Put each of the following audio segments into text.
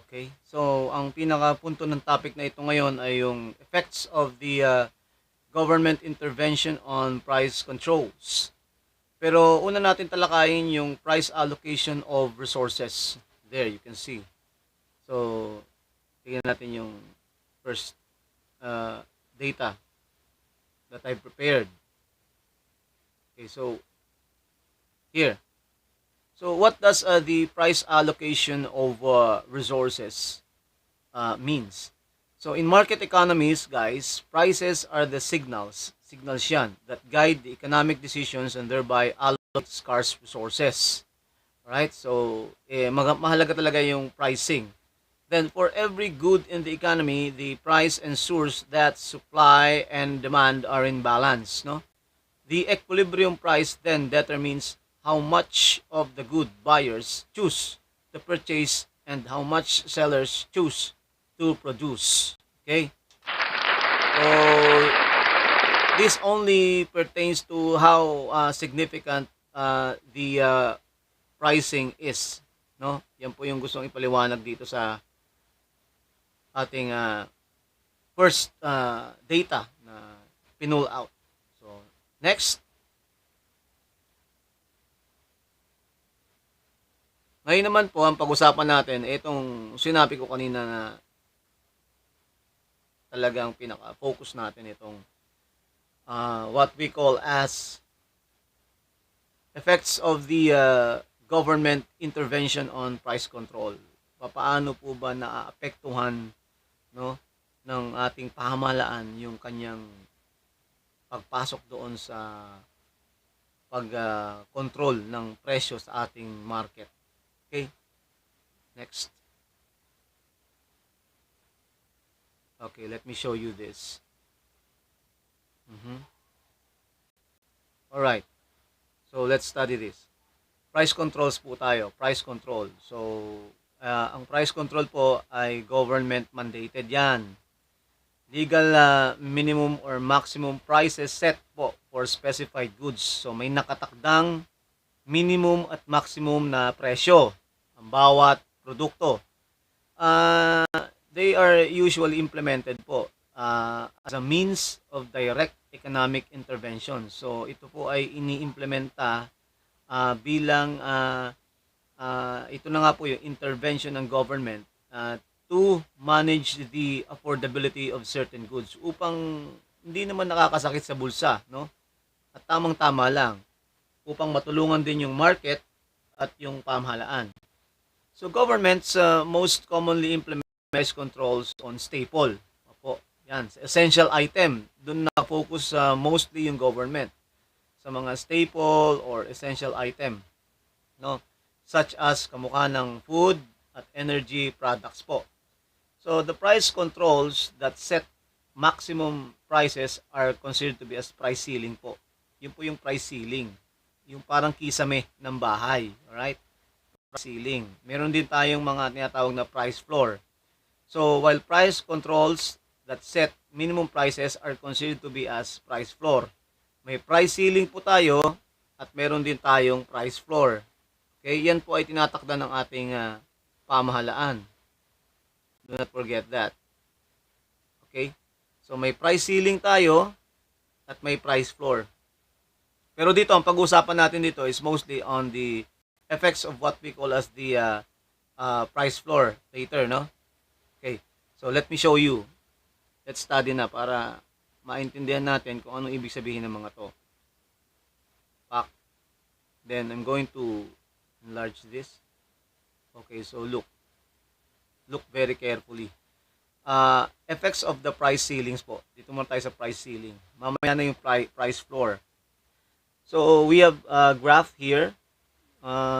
Okay? So, ang pinakapunto ng topic na ito ngayon ay yung effects of the government intervention on price controls. Pero una natin talakayin yung price allocation of resources. There, you can see. So, tingnan natin yung first data that I prepared. Okay, so here. So, what does the price allocation of resources means? So, in market economies, guys, prices are the signals yan, that guide the economic decisions and thereby allocate scarce resources. Right? So, mahalaga talaga yung pricing. Then, for every good in the economy, the price ensures that supply and demand are in balance. No? The equilibrium price then determines how much of the good buyers choose to purchase and how much sellers choose to produce. Okay? So, this only pertains to how significant the pricing is. No? Yan po yung gustong ipaliwanag dito sa ating first data na pinull out. So, next. Ngayon naman po, ang pag-usapan natin, itong sinabi ko kanina na talagang pinaka-focus natin itong what we call as effects of the government intervention on price control. Paano po ba naaapektuhan, no, ng ating pamahalaan yung kanyang pagpasok doon sa pag-control ng presyo sa ating market. Okay? Next. Okay, let me show you this. Alright. So, let's study this. Price controls po tayo. Price control. So, ang price control po ay government mandated yan. Legal minimum or maximum prices set po for specified goods. So, may nakatakdang minimum at maximum na presyo ang bawat produkto. They are usually implemented po as a means of direct economic intervention. So, ito po ay iniimplementa bilang ito na nga po yung intervention ng government to manage the affordability of certain goods upang hindi naman nakakasakit sa bulsa, no? At tamang-tama lang upang matulungan din yung market at yung pamahalaan. So governments most commonly implement price controls on staple. Opo, yan, essential item. Doon na-focus mostly yung government sa mga staple or essential item, no? Such as kamukha ng food at energy products po. So the price controls that set maximum prices are considered to be as price ceiling po. Yun po yung price ceiling. Yung parang kisame ng bahay. Alright? Price ceiling. Meron din tayong mga tinatawag na price floor. So while price controls that set minimum prices are considered to be as price floor. May price ceiling po tayo at meron din tayong price floor. Okay? Yan po ay tinatakda ng ating pamahalaan. Do not forget that. Okay? So, may price ceiling tayo at may price floor. Pero dito, ang pag-uusapan natin dito is mostly on the effects of what we call as the price floor later, no? Okay. So, let me show you. Let's study na para maintindihan natin kung anong ibig sabihin ng mga to. Back. Then, I'm going to enlarge this. Okay, so look. Look very carefully. Effects of the price ceilings po. Dito muna tayo sa price ceiling. Mamaya na yung price floor. So, we have a graph here.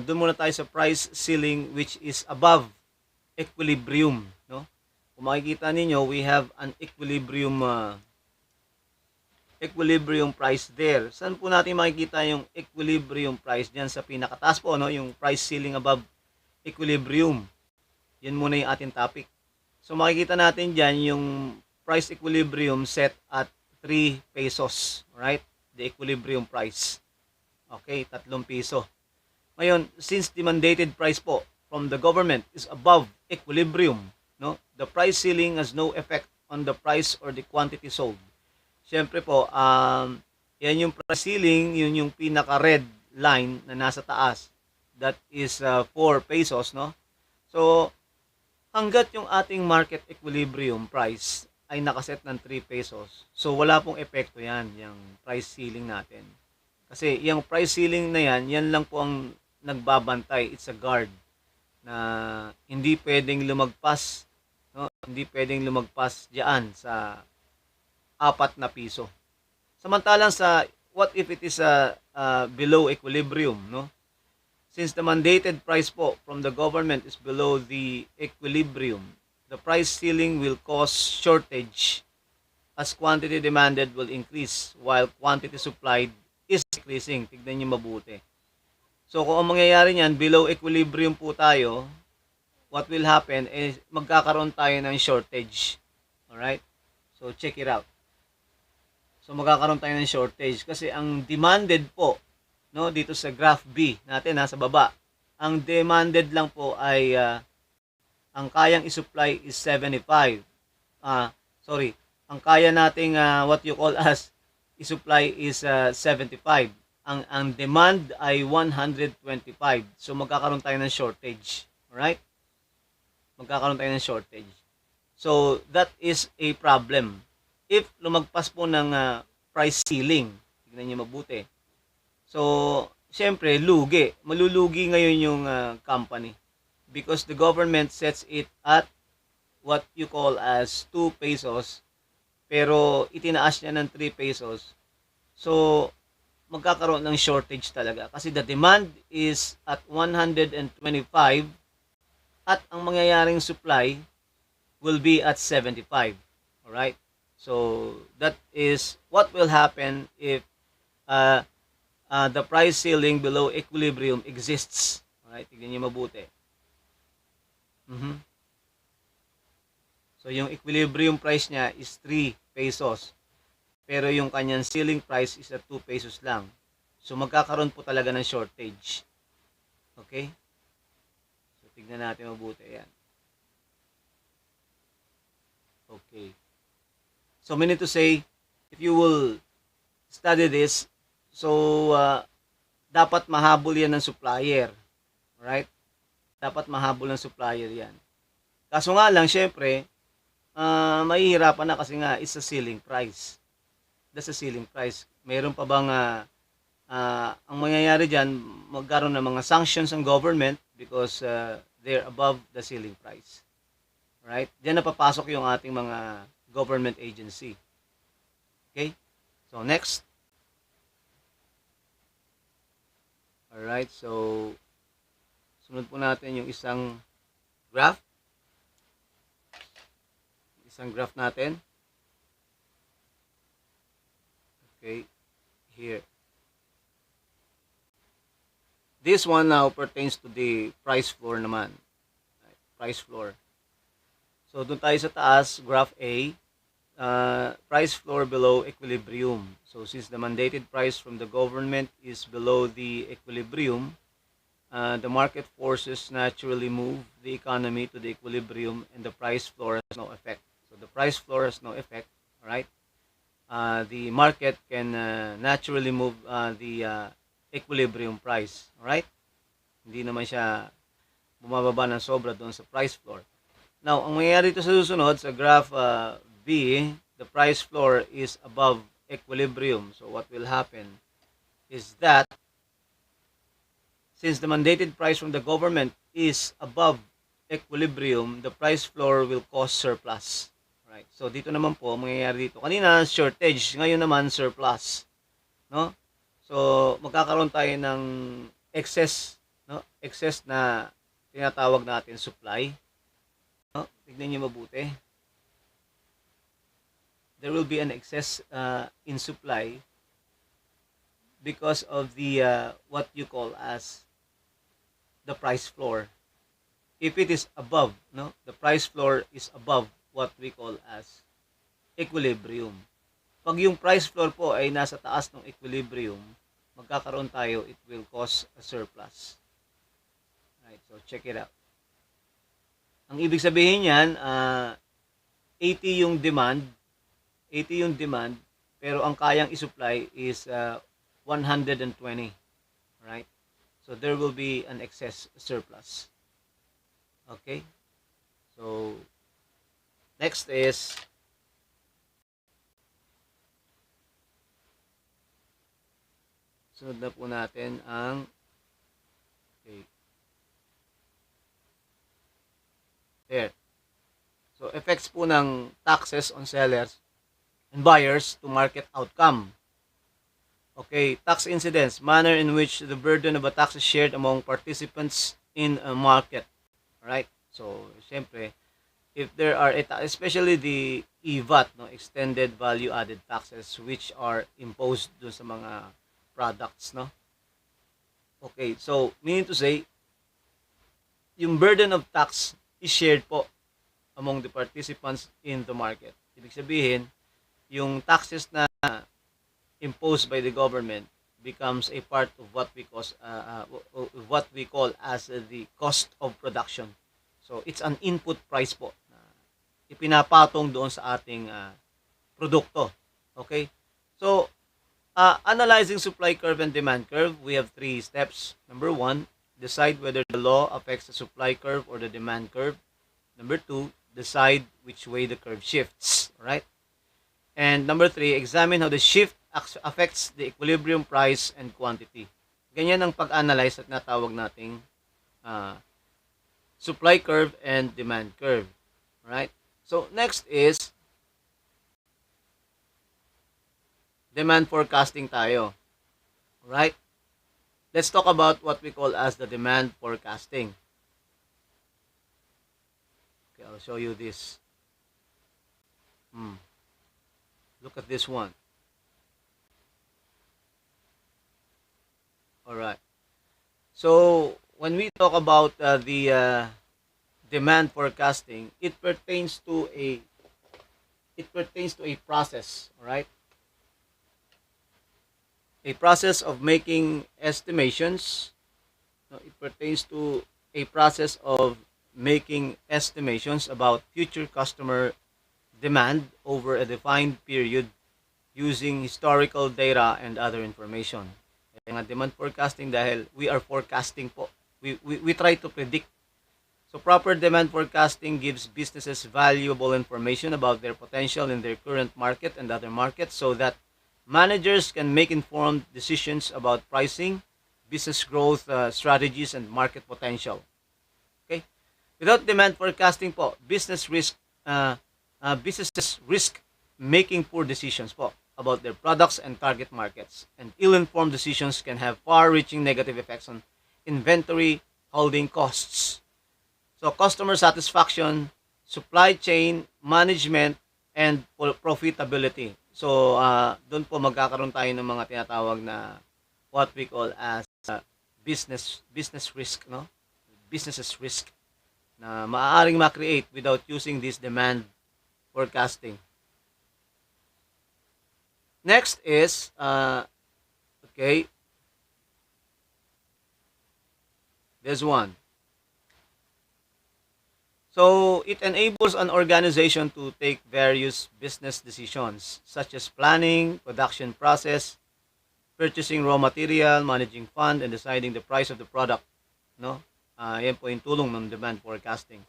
Doon muna tayo sa price ceiling which is above equilibrium. No? Kung makikita ninyo, we have an equilibrium price there. Saan po natin makikita yung equilibrium price? Diyan sa pinakataas po, no? Yung price ceiling above equilibrium. Yan muna yung ating topic. So makikita natin dyan yung price equilibrium set at 3 pesos. Right? The equilibrium price. Okay, 3 piso. Ngayon, since the mandated price po from the government is above equilibrium, no, the price ceiling has no effect on the price or the quantity sold. Siyempre po, yan yung price ceiling, yun yung pinaka-red line na nasa taas. That is 4 pesos, no? So, hanggat yung ating market equilibrium price ay nakaset ng 3 pesos, so wala pong epekto yan, yung price ceiling natin. Kasi yung price ceiling na yan lang po ang nagbabantay. It's a guard na hindi pwedeng lumagpas, no? Hindi pwedeng lumagpas diyan sa 4 na piso. Samantalang sa what if it is below equilibrium, no? Since the mandated price po from the government is below the equilibrium, the price ceiling will cause shortage as quantity demanded will increase while quantity supplied is decreasing. Tignan niyo mabuti. So kung ang mangyayari niyan, below equilibrium po tayo, what will happen is magkakaroon tayo ng shortage. Alright? So check it out. So magkakaroon tayo ng shortage kasi ang demanded po, no, dito sa graph B natin sa baba, ang demanded lang po ay ang kayang i-supply is 75. Ang kaya nating what you call as i-supply is 75. Ang demand ay 125. So magkakaroon tayo ng shortage. Alright? Magkakaroon tayo ng shortage. So that is a problem. If lumagpas po ng price ceiling, tignan niyo mabuti. So, syempre, lugi. Malulugi ngayon yung company because the government sets it at what you call as 2 pesos pero itinaas niya ng 3 pesos. So, magkakaroon ng shortage talaga kasi the demand is at 125 at ang mangyayaring supply will be at 75. Alright? So, that is what will happen if the price ceiling below equilibrium exists. Alright, tignan niyo mabuti. So, yung equilibrium price niya is 3 pesos. Pero yung kanyang ceiling price is at 2 pesos lang. So, magkakaroon po talaga ng shortage. Okay? So, tignan natin mabuti. Yan. Okay. So, meaning to say, if you will study this, so, dapat mahabol yan ng supplier. Right? Dapat mahabol ng supplier yan. Kaso nga lang, syempre, mahihirapan na kasi nga, it's a ceiling price. That's a ceiling price. Mayroon pa bang, ang mangyayari dyan, magkaroon ng mga sanctions ng government because they're above the ceiling price. Right? Diyan napapasok yung ating mga government agency. Okay? So, next. Alright, so, sunod po natin yung isang graph. Isang graph natin. Okay, here. This one now pertains to the price floor naman. Price floor. So, doon tayo sa taas, graph A. Price floor below equilibrium. So, since the mandated price from the government is below the equilibrium, the market forces naturally move the economy to the equilibrium and the price floor has no effect. So, the price floor has no effect, right? The market can naturally move the equilibrium price, right? Hindi naman siya bumababa ng sobra doon sa price floor. Now, ang mangyayari ito sa susunod, sa graph B, the price floor is above equilibrium. So, what will happen is that since the mandated price from the government is above equilibrium, the price floor will cause surplus. Right? So, dito naman po, mangyayari dito. Kanina, shortage. Ngayon naman, surplus. No? So, magkakaroon tayo ng excess, no? Excess na tinatawag natin supply. No? Tignan niyo mabuti. There will be an excess in supply because of the what you call as the price floor. If it is above, no, the price floor is above what we call as equilibrium. Pag yung price floor po ay nasa taas ng equilibrium, magkakaroon tayo, it will cause a surplus. Right, so check it out. Ang ibig sabihin niyan, 80 yung demand, 80 yung demand, pero ang kayang i-supply is 120, right? So there will be an excess surplus. Okay? So next is sunod na po natin ang okay. There. So effects po ng taxes on sellers and buyers to market outcome. Okay, tax incidence, manner in which the burden of a tax is shared among participants in a market. Right? So, syempre, if there are, especially the EVAT, no, extended value added taxes, which are imposed dun sa mga products, no? Okay, so, meaning to say, yung burden of tax is shared po among the participants in the market. Ibig sabihin, yung taxes na imposed by the government becomes a part of what we call as the cost of production. So it's an input price po na ipinapatong doon sa ating produkto. Okay? So analyzing supply curve and demand curve, we have 3 steps. Number 1, decide whether the law affects the supply curve or the demand curve. Number 2, decide which way the curve shifts, right? And number 3, examine how the shift affects the equilibrium price and quantity. Ganyan ang pag-analyze at natawag nating supply curve and demand curve. Right? So, next is demand forecasting tayo. Right? Let's talk about what we call as the demand forecasting. Okay, I'll show you this. Look at this one. Alright. So, when we talk about the demand forecasting, it pertains to a process, alright? A process of making estimations. No, it pertains to a process of making estimations about future customer demand over a defined period using historical data and other information. Kaya nga demand forecasting dahil we are forecasting po. We try to predict. So proper demand forecasting gives businesses valuable information about their potential in their current market and other markets so that managers can make informed decisions about pricing, business growth strategies, and market potential. Okay? Without demand forecasting po, businesses risk making poor decisions po about their products and target markets. And ill-informed decisions can have far-reaching negative effects on inventory holding costs. So customer satisfaction, supply chain management, and profitability. So doon po magkakaroon tayo ng mga tinatawag na what we call as business risk, no? Businesses risk na maaaring ma-create without using this demand forecasting. Next is okay, this one. So it enables an organization to take various business decisions such as planning, production process, purchasing raw material, managing fund, and deciding the price of the product. No? Yan po yung tulong ng demand forecasting.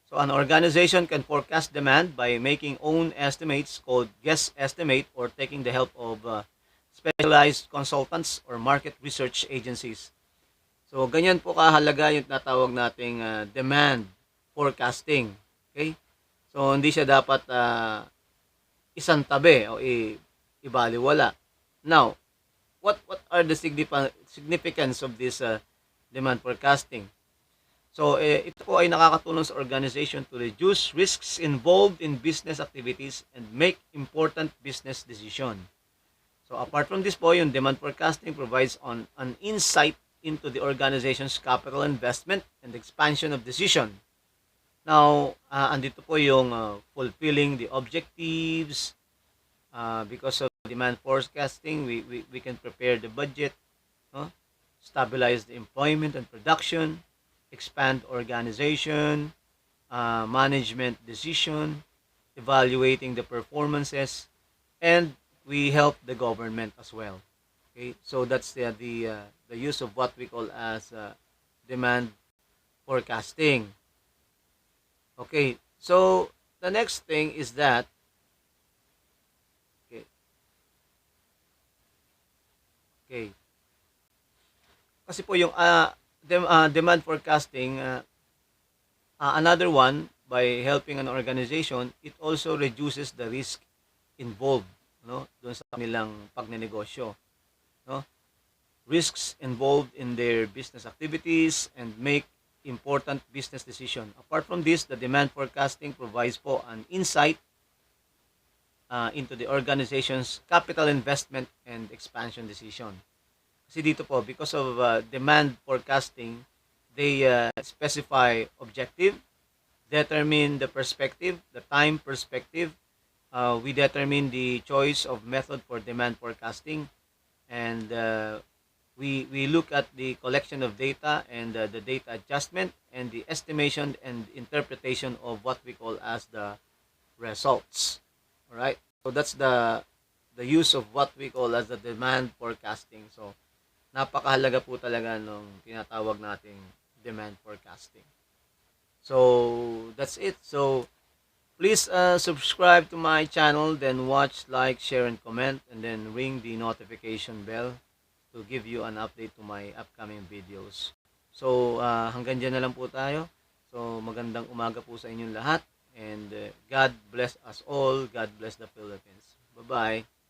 So an organization can forecast demand by making own estimates called guess estimate or taking the help of specialized consultants or market research agencies. So ganyan po kahalaga yung natawag nating demand forecasting. Okay? So hindi siya dapat isang tabi o ibaliwala. Now, what are the significance of this demand forecasting? So, ito po ay nakakatulong sa organization to reduce risks involved in business activities and make important business decision. So, apart from this po, yung demand forecasting provides an insight into the organization's capital investment and expansion of decision. Now, andito po yung fulfilling the objectives. Because of demand forecasting, we can prepare the budget, no? Stabilize the employment and production, expand organization, management decision, evaluating the performances, and we help the government as well. Okay, so that's the use of what we call as demand forecasting. Okay, so the next thing is that okay, okay. Kasi po yung demand forecasting, another one, by helping an organization, it also reduces the risk involved, no, doon sa kanilang pagnenegosyo, no? Risks involved in their business activities and make important business decision. Apart from this, the demand forecasting provides po an insight into the organization's capital investment and expansion decision. Kasi dito po, because of demand forecasting, they specify objective, determine the perspective, the time perspective. We determine the choice of method for demand forecasting, and we look at the collection of data and the data adjustment and the estimation and interpretation of what we call as the results. All right? So that's the use of what we call as the demand forecasting. So napakahalaga po talaga nung tinatawag nating demand forecasting. So that's it. So please subscribe to my channel, then watch, like, share, and comment, and then ring the notification bell to give you an update to my upcoming videos. So hanggang dyan na lang po tayo. So magandang umaga po sa inyong lahat, and God bless us all. God bless the Philippines. Bye-bye.